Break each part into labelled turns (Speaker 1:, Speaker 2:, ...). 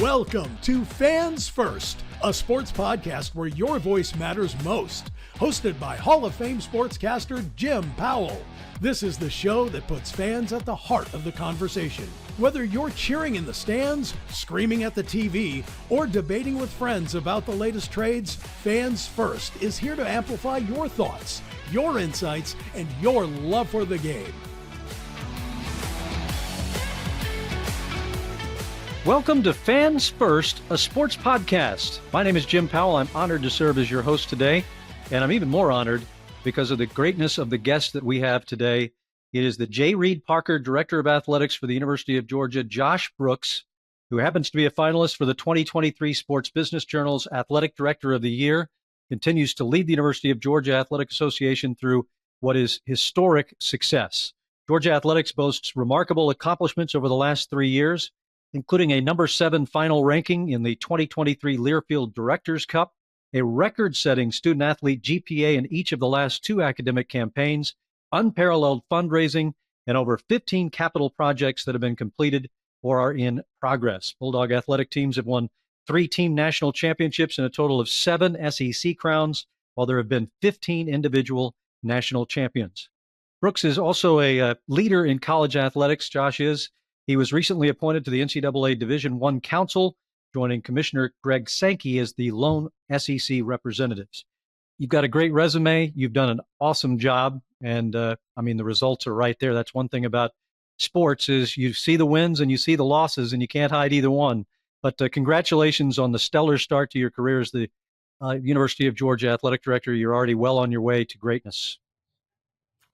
Speaker 1: Welcome to Fans First, a sports podcast where your voice matters most. Hosted by Hall of Fame sportscaster Jim Powell. This is the show that puts fans at the heart of the conversation. Whether you're cheering in the stands, screaming at the TV, or debating with friends about the latest trades, Fans First is here to amplify your thoughts, your insights, and your love for the game.
Speaker 2: Welcome to Fans First, a sports podcast. My name is Jim Powell. I'm honored to serve as your host today, and I'm even more honored because of the greatness of the guest that we have today. It is the J. Reid Parker Director of Athletics for the University of Georgia, Josh Brooks, who happens to be a finalist for the 2023 Sports Business Journal's Athletic Director of the Year, continues to lead the University of Georgia Athletic Association through what is historic success. Georgia Athletics boasts remarkable accomplishments over the last 3 years, including a number 7 final ranking in the 2023 Learfield Directors Cup, a record-setting student-athlete GPA in each of the last 2 academic campaigns, unparalleled fundraising, and over 15 capital projects that have been completed or are in progress. Bulldog athletic teams have won 3 team national championships and a total of 7 SEC crowns, while there have been 15 individual national champions. Brooks is also a leader in college athletics. Josh is. He was recently appointed to the NCAA Division I Council, joining Commissioner Greg Sankey as the lone SEC representatives. You've got a great resume. You've done an awesome job. And the results are right there. That's one thing about sports is you see the wins and you see the losses, and you can't hide either one. But congratulations on the stellar start to your career as the University of Georgia Athletic Director. You're already well on your way to greatness.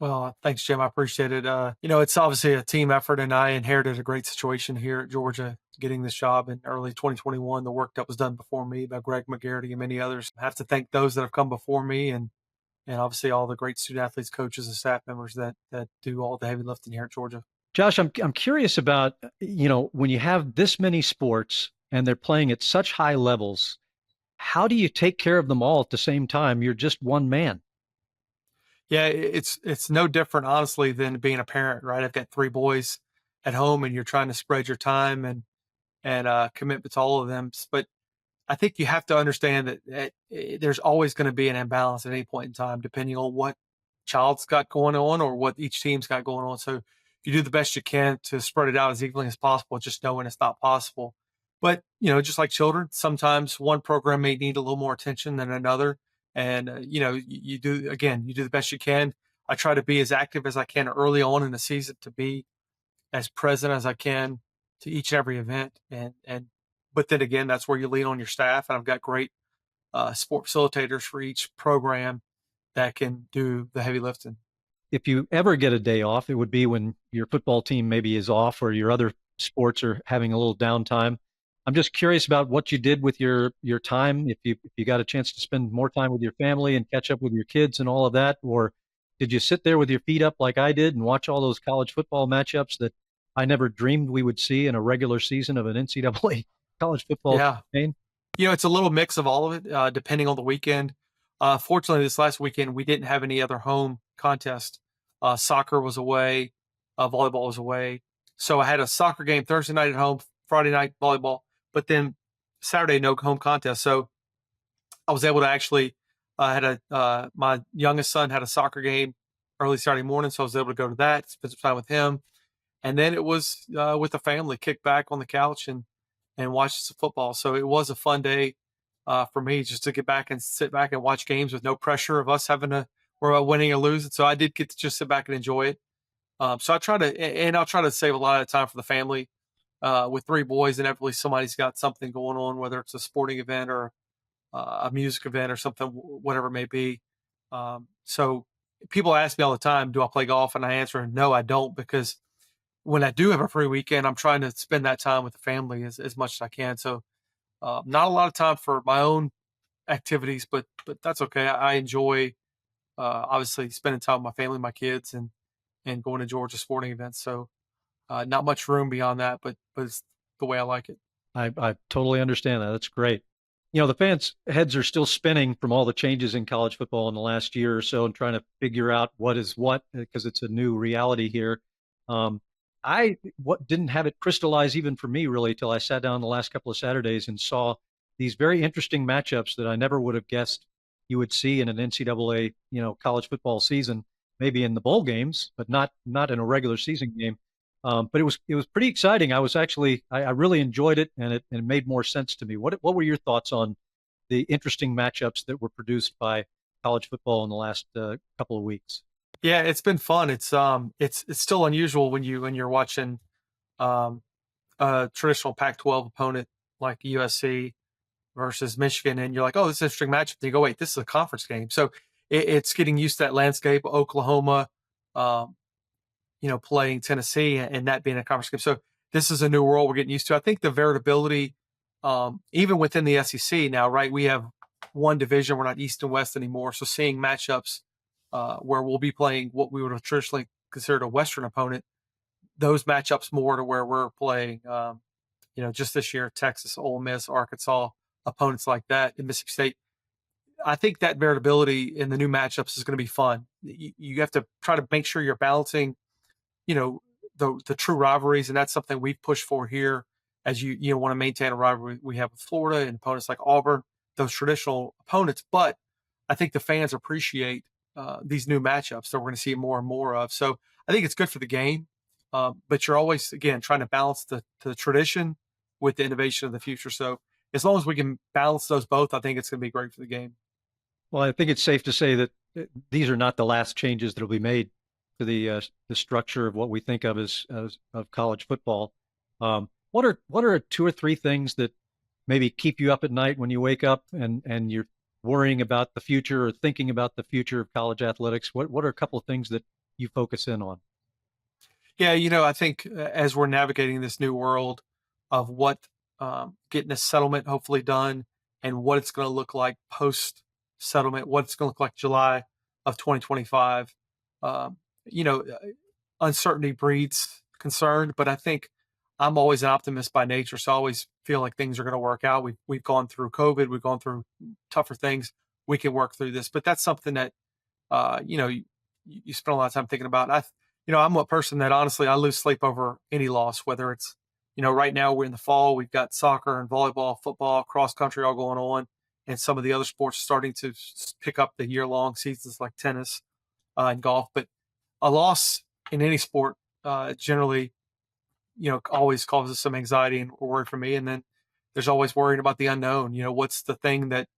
Speaker 3: Well, thanks, Jim. I appreciate it. It's obviously a team effort, and I inherited a great situation here at Georgia, getting this job in early 2021. The work that was done before me by Greg McGarity and many others. I have to thank those that have come before me, and obviously all the great student athletes, coaches, and staff members that do all the heavy lifting here at Georgia.
Speaker 2: Josh, I'm curious about, when you have this many sports and they're playing at such high levels, how do you take care of them all at the same time? You're just one man.
Speaker 3: Yeah, it's no different, honestly, than being a parent, right? I've got 3 boys at home, and you're trying to spread your time and commitment to all of them. But I think you have to understand that there's always going to be an imbalance at any point in time, depending on what child's got going on or what each team's got going on. So you do the best you can to spread it out as evenly as possible, just knowing it's not possible. But, just like children, sometimes one program may need a little more attention than another. And, you do the best you can. I try to be as active as I can early on in the season, to be as present as I can to each and every event. But then again, that's where you lean on your staff. And I've got great sport facilitators for each program that can do the heavy lifting.
Speaker 2: If you ever get a day off, it would be when your football team maybe is off or your other sports are having a little downtime. I'm just curious about what you did with your time, if you got a chance to spend more time with your family and catch up with your kids and all of that, or did you sit there with your feet up like I did and watch all those college football matchups that I never dreamed we would see in a regular season of an NCAA college football campaign?
Speaker 3: It's a little mix of all of it, depending on the weekend. Fortunately, this last weekend, we didn't have any other home contest. Soccer was away, volleyball was away. So I had a soccer game Thursday night at home, Friday night volleyball, but then Saturday, no home contest. So I was able to actually, my youngest son had a soccer game early Saturday morning. So I was able to go to that, spend some time with him. And then it was with the family, kick back on the couch and watch some football. So it was a fun day for me, just to get back and sit back and watch games with no pressure of us having to worry about winning or losing. So I did get to just sit back and enjoy it. So I'll try to save a lot of time for the family. With 3 boys, inevitably somebody's got something going on, whether it's a sporting event or a music event or something, whatever it may be. So people ask me all the time, do I play golf? And I answer, no, I don't, because when I do have a free weekend, I'm trying to spend that time with the family as much as I can. So not a lot of time for my own activities, but that's okay. I enjoy obviously spending time with my family, my kids, and going to Georgia sporting events. So not much room beyond that, but it's the way I like it.
Speaker 2: I totally understand that. That's great. The fans' heads are still spinning from all the changes in college football in the last year or so and trying to figure out what is what, because it's a new reality here. what didn't have it crystallize even for me really till I sat down the last couple of Saturdays and saw these very interesting matchups that I never would have guessed you would see in an NCAA, college football season, maybe in the bowl games, but not in a regular season game. But it was pretty exciting. I really enjoyed it, and it made more sense to me. What were your thoughts on the interesting matchups that were produced by college football in the last couple of weeks?
Speaker 3: Yeah, it's been fun. It's still unusual when you're watching um, a traditional Pac-12 opponent like USC versus Michigan, and you're like, oh, this is an interesting matchup. And you go, wait, this is a conference game. So it's getting used to that landscape. Oklahoma, um, playing Tennessee, and that being a conference game. So this is a new world we're getting used to. I think the variability, even within the SEC now, right? We have one division. We're not East and West anymore. So seeing matchups where we'll be playing what we would have traditionally considered a Western opponent, those matchups more to where we're playing, just this year, Texas, Ole Miss, Arkansas, opponents like that in Mississippi State. I think that variability in the new matchups is going to be fun. You have to try to make sure you're balancing, you know, the true rivalries, and that's something we've pushed for here. As you want to maintain a rivalry we have with Florida and opponents like Auburn, those traditional opponents. But I think the fans appreciate these new matchups that we're going to see more and more of. So I think it's good for the game. But you're always, again, trying to balance the tradition with the innovation of the future. So as long as we can balance those both, I think it's going to be great for the game.
Speaker 2: Well, I think it's safe to say that these are not the last changes that will be made to the structure of what we think of as of college football. What are two or three things that maybe keep you up at night when you wake up and you're worrying about the future or thinking about the future of college athletics? What are a couple of things that you focus in on?
Speaker 3: Yeah, I think as we're navigating this new world of what getting this settlement hopefully done and what it's going to look like post settlement, what it's going to look like July of 2025. Um, you know, uh, Uncertainty breeds concern, but I think I'm always an optimist by nature, so I always feel like things are going to work out. We've gone through COVID, we've gone through tougher things. We can work through this, but that's something that you spend a lot of time thinking about. I'm a person that honestly I lose sleep over any loss, whether it's right now we're in the fall, we've got soccer and volleyball, football, cross country all going on, and some of the other sports starting to pick up the year long seasons like tennis and golf. But a loss in any sport generally, always causes some anxiety and worry for me. And then there's always worrying about the unknown. What's the thing that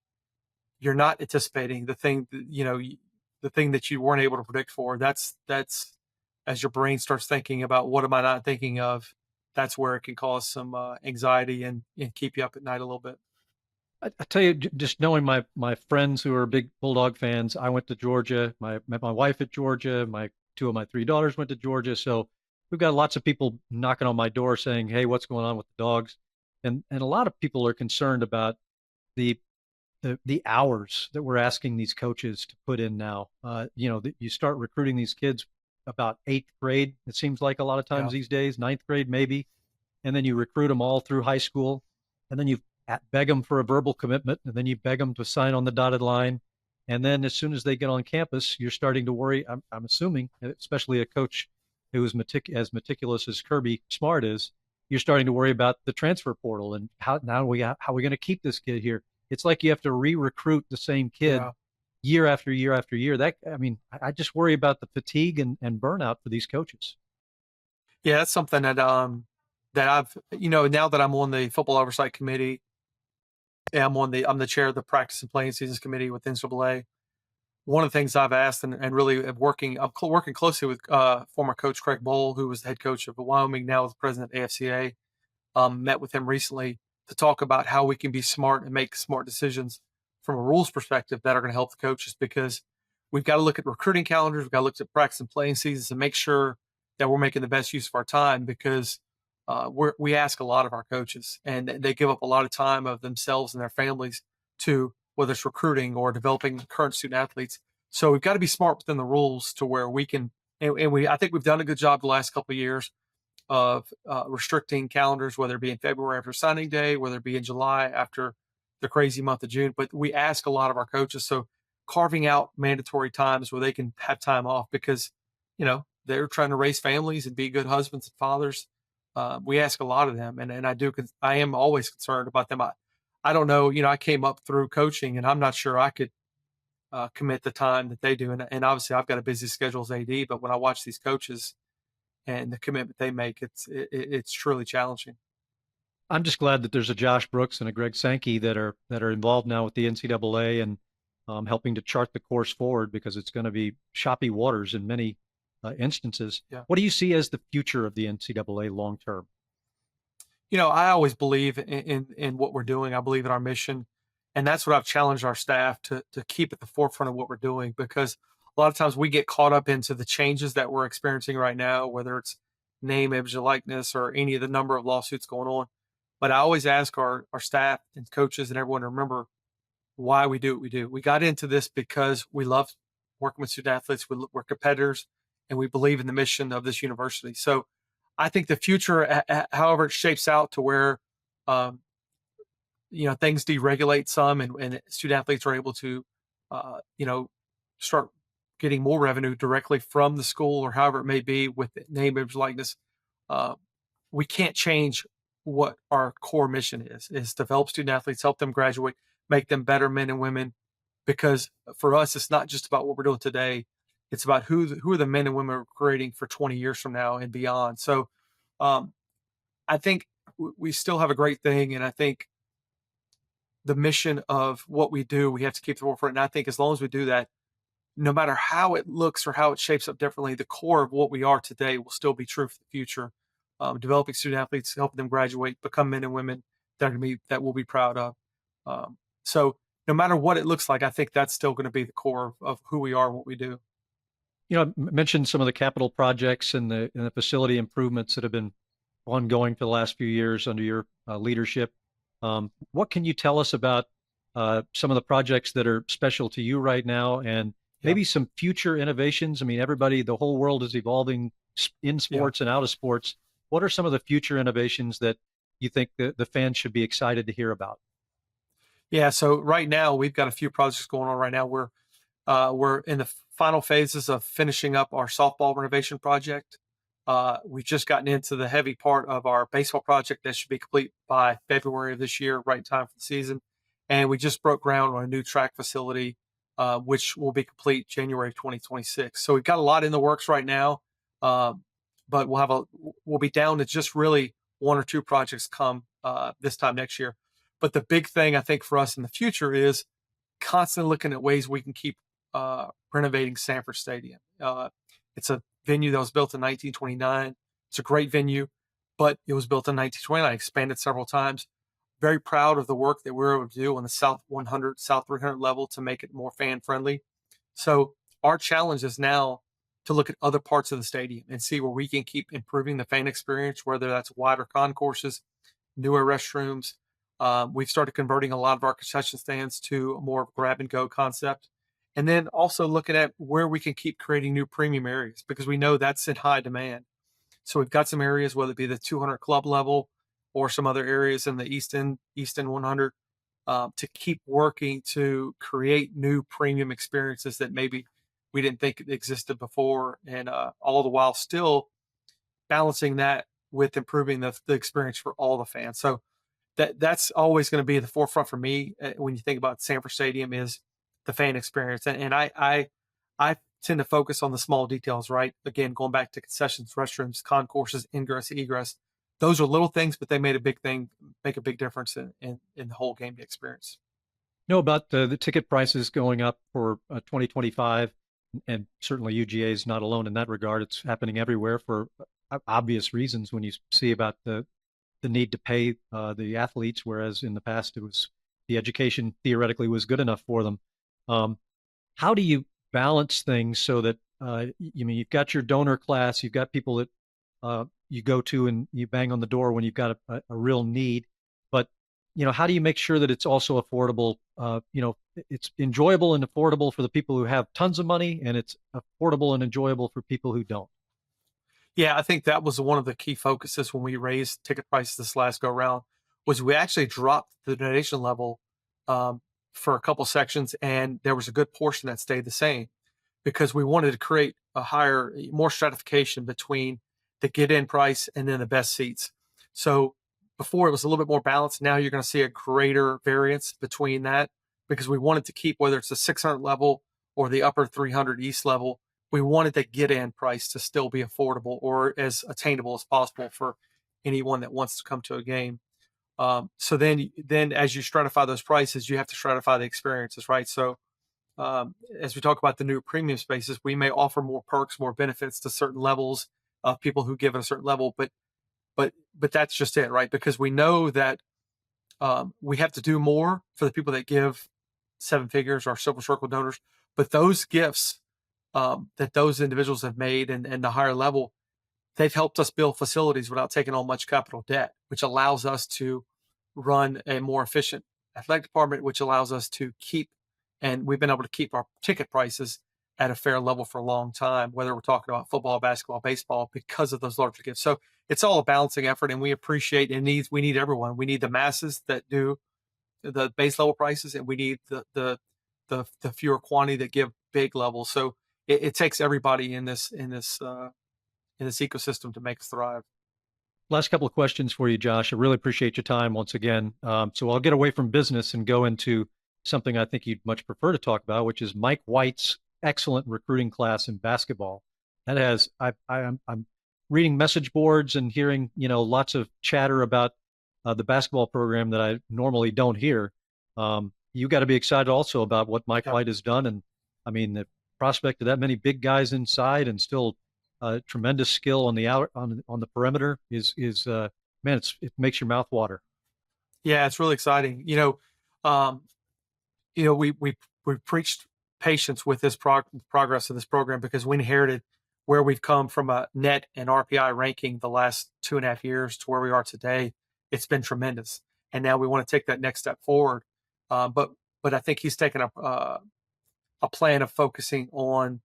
Speaker 3: you're not anticipating? The thing that, the thing that you weren't able to predict for. That's as your brain starts thinking about what am I not thinking of. That's where it can cause some anxiety and keep you up at night a little bit.
Speaker 2: I tell you, just knowing my friends who are big Bulldog fans, I went to Georgia. Met my wife at Georgia. My two of my three daughters went to Georgia. So we've got lots of people knocking on my door saying, "Hey, what's going on with the dogs?" And a lot of people are concerned about the the hours that we're asking these coaches to put in now. You start recruiting these kids about eighth grade. It seems like a lot of
Speaker 3: Yeah.
Speaker 2: times these days, ninth grade maybe, and then you recruit them all through high school, and then you beg them for a verbal commitment, and then you beg them to sign on the dotted line, and then as soon as they get on campus, you're starting to worry. I'm assuming, especially a coach who is as meticulous as Kirby Smart is, you're starting to worry about the transfer portal and how are we going to keep this kid here. It's like you have to re-recruit the same kid
Speaker 3: Yeah.
Speaker 2: year after year after year. I just worry about the fatigue and burnout for these coaches.
Speaker 3: Yeah, that's something that I've now that I'm on the football oversight committee, and I'm the chair of the practice and playing seasons committee with NCAA. One of the things I've asked and really I'm working closely with former coach Craig Bowl, who was the head coach of Wyoming, now is the president of AFCA. Met with him recently to talk about how we can be smart and make smart decisions from a rules perspective that are going to help the coaches, because we've got to look at recruiting calendars, we've got to look at practice and playing seasons and make sure that we're making the best use of our time, because we ask a lot of our coaches and they give up a lot of time of themselves and their families to whether it's recruiting or developing current student athletes. So we've got to be smart within the rules to where we can, and I think we've done a good job the last couple of years of restricting calendars, whether it be in February after signing day, whether it be in July after the crazy month of June. But we ask a lot of our coaches. So carving out mandatory times where they can have time off, because, they're trying to raise families and be good husbands and fathers. We ask a lot of them, and I am always concerned about them. I don't know, I came up through coaching, and I'm not sure I could commit the time that they do. And obviously, I've got a busy schedule as AD, but when I watch these coaches and the commitment they make, it's truly challenging.
Speaker 2: I'm just glad that there's a Josh Brooks and a Greg Sankey that are involved now with the NCAA and helping to chart the course forward, because it's going to be choppy waters in many instances.
Speaker 3: Yeah.
Speaker 2: What do you see as the future of the NCAA long term?
Speaker 3: I always believe in what we're doing. I believe in our mission, and that's what I've challenged our staff to keep at the forefront of what we're doing, because a lot of times we get caught up into the changes that we're experiencing right now, whether it's name, image, and likeness, or any of the number of lawsuits going on. But I always ask our staff and coaches and everyone to remember why we do what we do. We got into this because we love working with student athletes. We're competitors, and we believe in the mission of this university. So I think the future, however it shapes out to where, um, things deregulate some, and student athletes are able to, start getting more revenue directly from the school, or however it may be with the name, image, likeness. Uh, we can't change what our core mission is develop student athletes, help them graduate, make them better men and women. Because for us, it's not just about what we're doing today. It's about who are the men and women we're creating for 20 years from now and beyond. So um, I think we still have a great thing. And I think the mission of what we do, we have to keep the forefront. And I think as long as we do that, no matter how it looks or how it shapes up differently, the core of what we are today will still be true for the future. Developing student athletes, helping them graduate, become men and women that we'll be proud of. So no matter what it looks like, I think that's still going to be the core of who we are and what we do.
Speaker 2: I mentioned some of the capital projects and the facility improvements that have been ongoing for the last few years under your leadership. What can you tell us about some of the projects that are special to you right now, and maybe some future innovations? I mean, the whole world is evolving in sports and out of sports. What are some of the future innovations that you think the fans should be excited to hear about?
Speaker 3: Yeah. So right now we've got a few projects going on right now. We're in the final phases of finishing up our softball renovation project. We've just gotten into the heavy part of our baseball project that should be complete by February of this year, right in time for the season. And we just broke ground on a new track facility, which will be complete January 2026. So we've got a lot in the works right now, but we'll be down to just really one or two projects come this time next year. But the big thing I think for us in the future is constantly looking at ways we can keep renovating Sanford Stadium. It's a venue that was built in 1929. It's a great venue, but it was built in 1929, expanded several times. Very proud of the work that we were able to do on the South 100, South 300 level to make it more fan friendly. So our challenge is now to look at other parts of the stadium and see where we can keep improving the fan experience, whether that's wider concourses, newer restrooms. We've started converting a lot of our concession stands to a more grab and go concept. And then also looking at where we can keep creating new premium areas, because we know that's in high demand. So we've got some areas, whether it be the 200 club level or some other areas in the East End 100, to keep working to create new premium experiences that maybe we didn't think existed before. And all the while still balancing that with improving the experience for all the fans. So that's always going to be at the forefront for me when you think about Sanford Stadium is the fan experience. And I tend to focus on the small details, right? Again, going back to concessions, restrooms, concourses, ingress, egress. Those are little things, but they make a big difference in the whole game day experience.
Speaker 2: Know about the ticket prices going up for 2025, and certainly UGA is not alone in that regard. It's happening everywhere for obvious reasons when you see about the need to pay the athletes, whereas in the past the education theoretically was good enough for them. How do you balance things so that you've got your donor class, you've got people that you go to and you bang on the door when you've got a real need, but how do you make sure that it's also affordable? It's enjoyable and affordable for the people who have tons of money, and it's affordable and enjoyable for people who don't.
Speaker 3: Yeah, I think that was one of the key focuses when we raised ticket prices this last go round, was we actually dropped the donation level for a couple sections, and there was a good portion that stayed the same, because we wanted to create more stratification between the get-in price and then the best seats. So before it was a little bit more balanced. Now you're going to see a greater variance between that because we wanted to keep, whether it's the 600 level or the upper 300 East level, we wanted the get-in price to still be affordable or as attainable as possible for anyone that wants to come to a game. So then as you stratify those prices, you have to stratify the experiences, right? So as we talk about the new premium spaces, we may offer more perks, more benefits to certain levels of people who give at a certain level, but that's just it, right? Because we know that we have to do more for the people that give seven figures, our Silver Circle donors, but those gifts that those individuals have made and the higher level, they've helped us build facilities without taking on much capital debt, which allows us to run a more efficient athletic department, which allows us to and we've been able to keep our ticket prices at a fair level for a long time, whether we're talking about football, basketball, baseball, because of those larger gifts. So it's all a balancing effort, and we appreciate we need everyone. We need the masses that do the base level prices, and we need the fewer quantity that give big levels. So it takes everybody in this ecosystem to make us thrive.
Speaker 2: Last couple of questions for you, Josh. I really appreciate your time once again. So I'll get away from business and go into something I think you'd much prefer to talk about, which is Mike White's excellent recruiting class in basketball. That has, I'm reading message boards and hearing, lots of chatter about the basketball program that I normally don't hear. You got to be excited also about what Mike White has done. And I mean, the prospect of that many big guys inside and still tremendous skill on the on the perimeter is man, it makes your mouth water.
Speaker 3: Yeah, it's really exciting. We preached patience with this progress of this program because we inherited where we've come from a net and RPI ranking the last 2.5 years to where we are today. It's been tremendous, and now we want to take that next step forward. But I think he's taken a plan of focusing on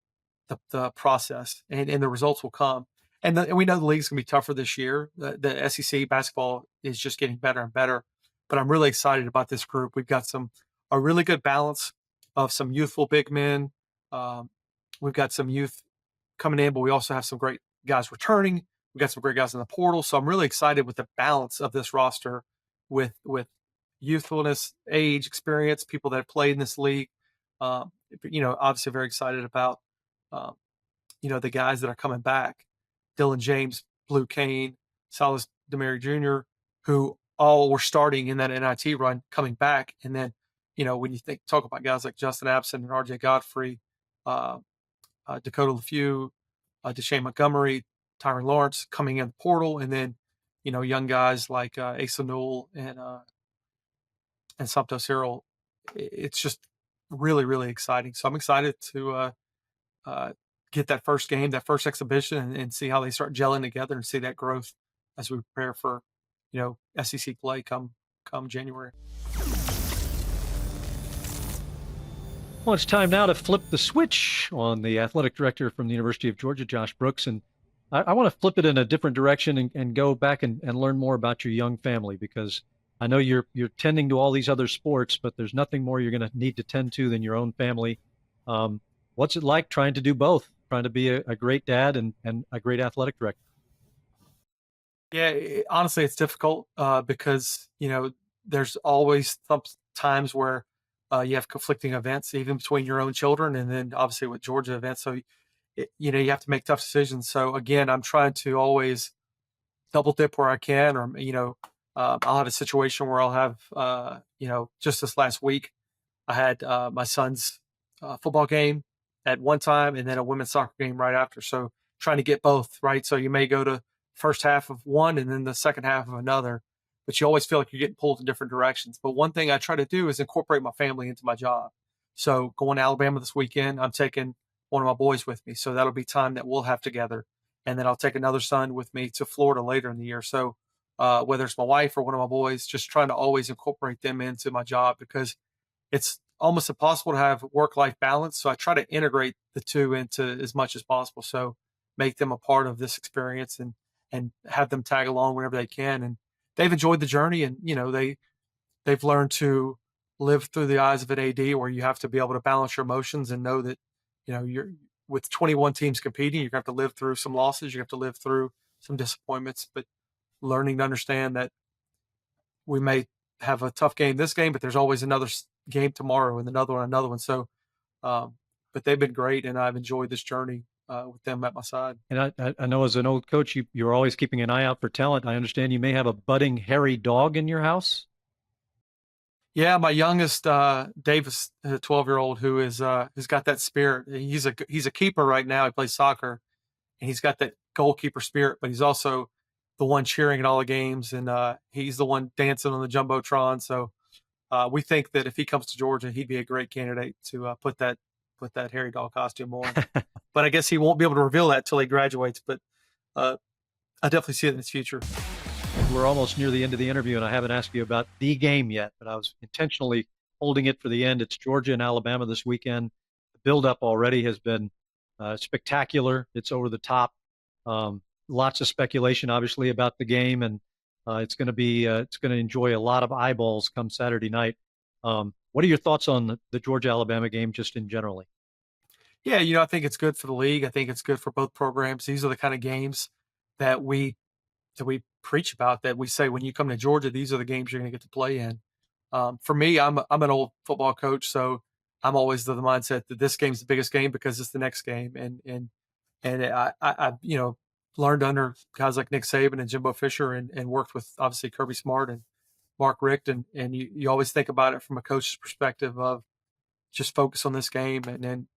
Speaker 3: the process, and the results will come. And we know the league's going to be tougher this year. The SEC basketball is just getting better and better. But I'm really excited about this group. We've got a really good balance of some youthful big men. We've got some youth coming in, but we also have some great guys returning. We've got some great guys in the portal. So I'm really excited with the balance of this roster with youthfulness, age, experience, people that have played in this league. Obviously very excited about, the guys that are coming back. Dylan James, Blue Kane, Silas DeMary Jr., who all were starting in that NIT run coming back. And then, when you talk about guys like Justin Abson and RJ Godfrey, Dakota LeFew, Deshane Montgomery, Tyron Lawrence coming in the portal, and then, young guys like Asa Newell and Santos Cyril. It's just really, really exciting. So I'm excited to get that first game, that first exhibition, and see how they start gelling together and see that growth as we prepare for, SEC play come January.
Speaker 2: Well, it's time now to flip the switch on the athletic director from the University of Georgia, Josh Brooks. And I want to flip it in a different direction and go back and learn more about your young family, because I know you're tending to all these other sports, but there's nothing more you're going to need to tend to than your own family. What's it like trying to do both, trying to be a great dad and a great athletic director?
Speaker 3: Yeah, honestly, it's difficult because, there's always some times where you have conflicting events, even between your own children and then obviously with Georgia events. So, you have to make tough decisions. So again, I'm trying to always double dip where I can, or, I'll have a situation where I'll have, just this last week, I had my son's football game at one time and then a women's soccer game right after. So trying to get both, right? So you may go to first half of one and then the second half of another, but you always feel like you're getting pulled in different directions. But one thing I try to do is incorporate my family into my job. So going to Alabama this weekend, I'm taking one of my boys with me. So that'll be time that we'll have together. And then I'll take another son with me to Florida later in the year. So whether it's my wife or one of my boys, just trying to always incorporate them into my job, because it's almost impossible to have work-life balance. So I try to integrate the two into as much as possible. So make them a part of this experience and have them tag along whenever they can. And they've enjoyed the journey, and, they've learned to live through the eyes of an AD, where you have to be able to balance your emotions and know that, with 21 teams competing, you're going to have to live through some losses. You have to live through some disappointments, but learning to understand that we may have a tough game this game, but there's always another game tomorrow and another one. So, but they've been great, and I've enjoyed this journey with them at my side.
Speaker 2: And I know as an old coach, you're always keeping an eye out for talent. I understand you may have a budding hairy dog in your house.
Speaker 3: Yeah, my youngest, Davis, a 12-year-old who's got that spirit. He's a keeper right now. He plays soccer, and he's got that goalkeeper spirit, but he's also the one cheering at all the games, and he's the one dancing on the jumbotron. So we think that if he comes to Georgia, he'd be a great candidate to put that hairy dog costume on. But I guess he won't be able to reveal that till he graduates. But I definitely see it in his future.
Speaker 2: We're almost near the end of the interview, and I haven't asked you about the game yet, but I was intentionally holding it for the end. It's Georgia and Alabama this weekend. The build-up already has been spectacular. It's over the top. Lots of speculation, obviously, about the game, and it's going to enjoy a lot of eyeballs come Saturday night. What are your thoughts on the Georgia-Alabama game just in generally?
Speaker 3: Yeah, I think it's good for the league. I think it's good for both programs. These are the kind of games that we preach about, that we say when you come to Georgia, these are the games you're going to get to play in. For me, I'm an old football coach, so I'm always of the mindset that this game's the biggest game because it's the next game. And I learned under guys like Nick Saban and Jimbo Fisher, and worked with obviously Kirby Smart and Mark Richt, and you always think about it from a coach's perspective of just focus on this game, and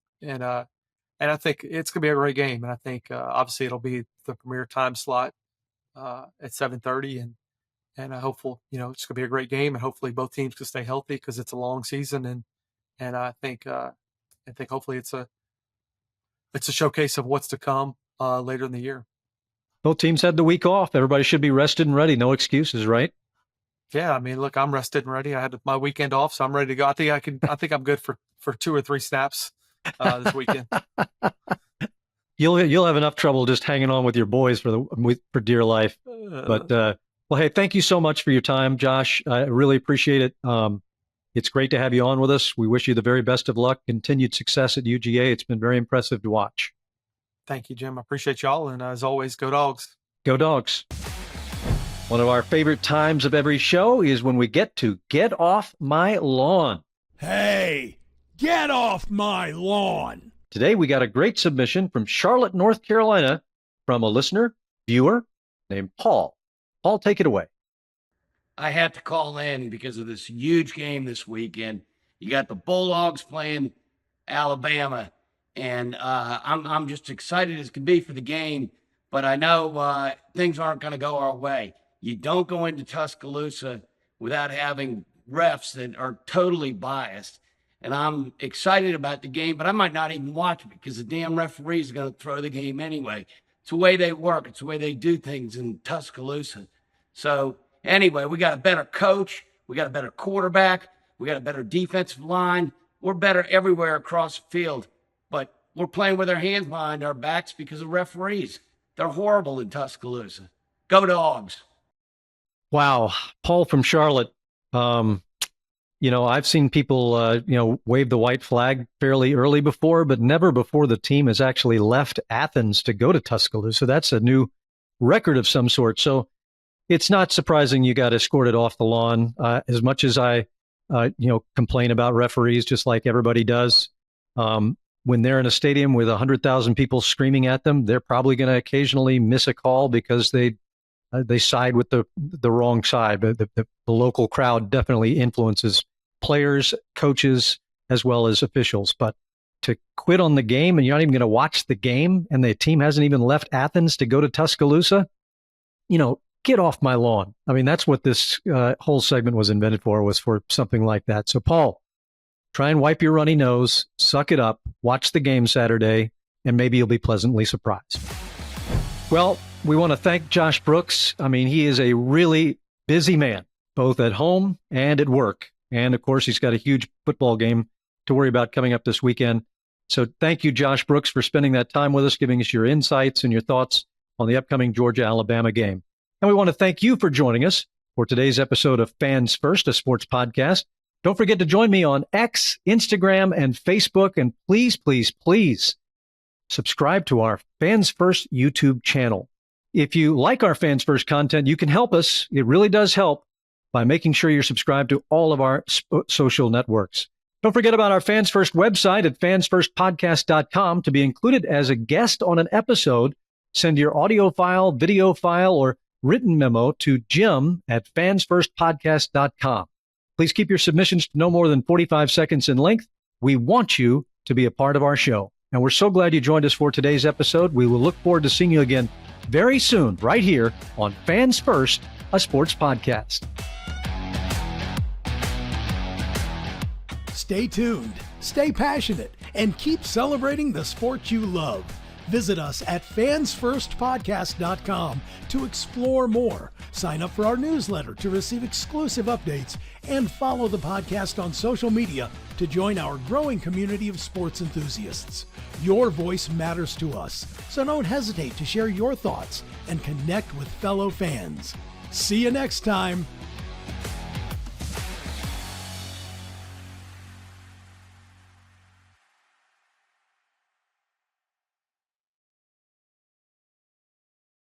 Speaker 3: I think it's going to be a great game, and I think obviously it'll be the premier time slot at 7:30, and I hopeful it's going to be a great game, and hopefully both teams can stay healthy because it's a long season, and I think hopefully it's a showcase of what's to come later in the year.
Speaker 2: Both teams had the week off. Everybody should be rested and ready. No excuses, right?
Speaker 3: Yeah, I mean, look, I'm rested and ready. I had my weekend off, so I'm ready to go. I think I'm good for 2 or 3 snaps this weekend.
Speaker 2: You'll have enough trouble just hanging on with your boys for dear life. But well, hey, thank you so much for your time, Josh. I really appreciate it. It's great to have you on with us. We wish you the very best of luck, continued success at UGA. It's been very impressive to watch.
Speaker 3: Thank you, Jim. I appreciate y'all, and as always, go Dogs.
Speaker 2: Go Dogs. One of our favorite times of every show is when we get to Get Off My Lawn.
Speaker 1: Hey, get off my lawn.
Speaker 2: Today, we got a great submission from Charlotte, North Carolina, from a listener, viewer named Paul. Paul, take it away.
Speaker 4: I had to call in because of this huge game this weekend. You got the Bulldogs playing Alabama, and I'm just excited as can be for the game, but I know things aren't going to go our way. You don't go into Tuscaloosa without having refs that are totally biased. And I'm excited about the game, but I might not even watch it because the damn referee is going to throw the game anyway. It's the way they work. It's the way they do things in Tuscaloosa. So anyway, we got a better coach. We got a better quarterback. We got a better defensive line. We're better everywhere across the field, but we're playing with our hands behind our backs because of referees. They're horrible in Tuscaloosa. Go Dogs.
Speaker 2: Wow. Paul from Charlotte. I've seen people, wave the white flag fairly early before, but never before the team has actually left Athens to go to Tuscaloosa. That's a new record of some sort. So it's not surprising you got escorted off the lawn. As much as I, complain about referees, just like everybody does, when they're in a stadium with 100,000 people screaming at them, they're probably going to occasionally miss a call because they side with the wrong side. But the local crowd definitely influences players, coaches, as well as officials. But to quit on the game and you're not even going to watch the game and the team hasn't even left Athens to go to Tuscaloosa, get off my lawn. I mean, that's what this whole segment was invented for, was for something like that. So, Paul, try and wipe your runny nose, suck it up, watch the game Saturday, and maybe you'll be pleasantly surprised. Well, we want to thank Josh Brooks. I mean, he is a really busy man, both at home and at work. And, of course, he's got a huge football game to worry about coming up this weekend. So thank you, Josh Brooks, for spending that time with us, giving us your insights and your thoughts on the upcoming Georgia-Alabama game. And we want to thank you for joining us for today's episode of Fans First, a sports podcast. Don't forget to join me on X, Instagram, and Facebook. And please, please, please subscribe to our Fans First YouTube channel. If you like our Fans First content, you can help us. It really does help by making sure you're subscribed to all of our social networks. Don't forget about our Fans First website at fansfirstpodcast.com to be included as a guest on an episode. Send your audio file, video file, or written memo to Jim at fansfirstpodcast.com. Please keep your submissions to no more than 45 seconds in length. We want you to be a part of our show. And we're so glad you joined us for today's episode. We will look forward to seeing you again very soon, right here on Fans First, a sports podcast.
Speaker 1: Stay tuned, stay passionate, and keep celebrating the sport you love. Visit us at fansfirstpodcast.com to explore more. Sign up for our newsletter to receive exclusive updates and follow the podcast on social media to join our growing community of sports enthusiasts. Your voice matters to us, so don't hesitate to share your thoughts and connect with fellow fans. See you next time.